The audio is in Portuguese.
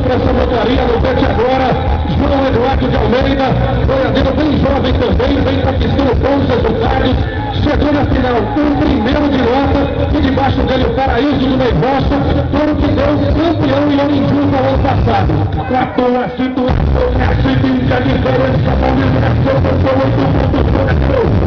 para essa montaria, no pet agora, João Eduardo de Almeida, boiadeiro bem jovem também, vem conquistando bons resultados, chegou na final, o primeiro de nota, e debaixo dele o Paraíso do Meio Rocha, foram que deu campeão em Olinjuca no ano passado. A tua situação é a seguinte, a diferença da minha geração, eu sou 8.2.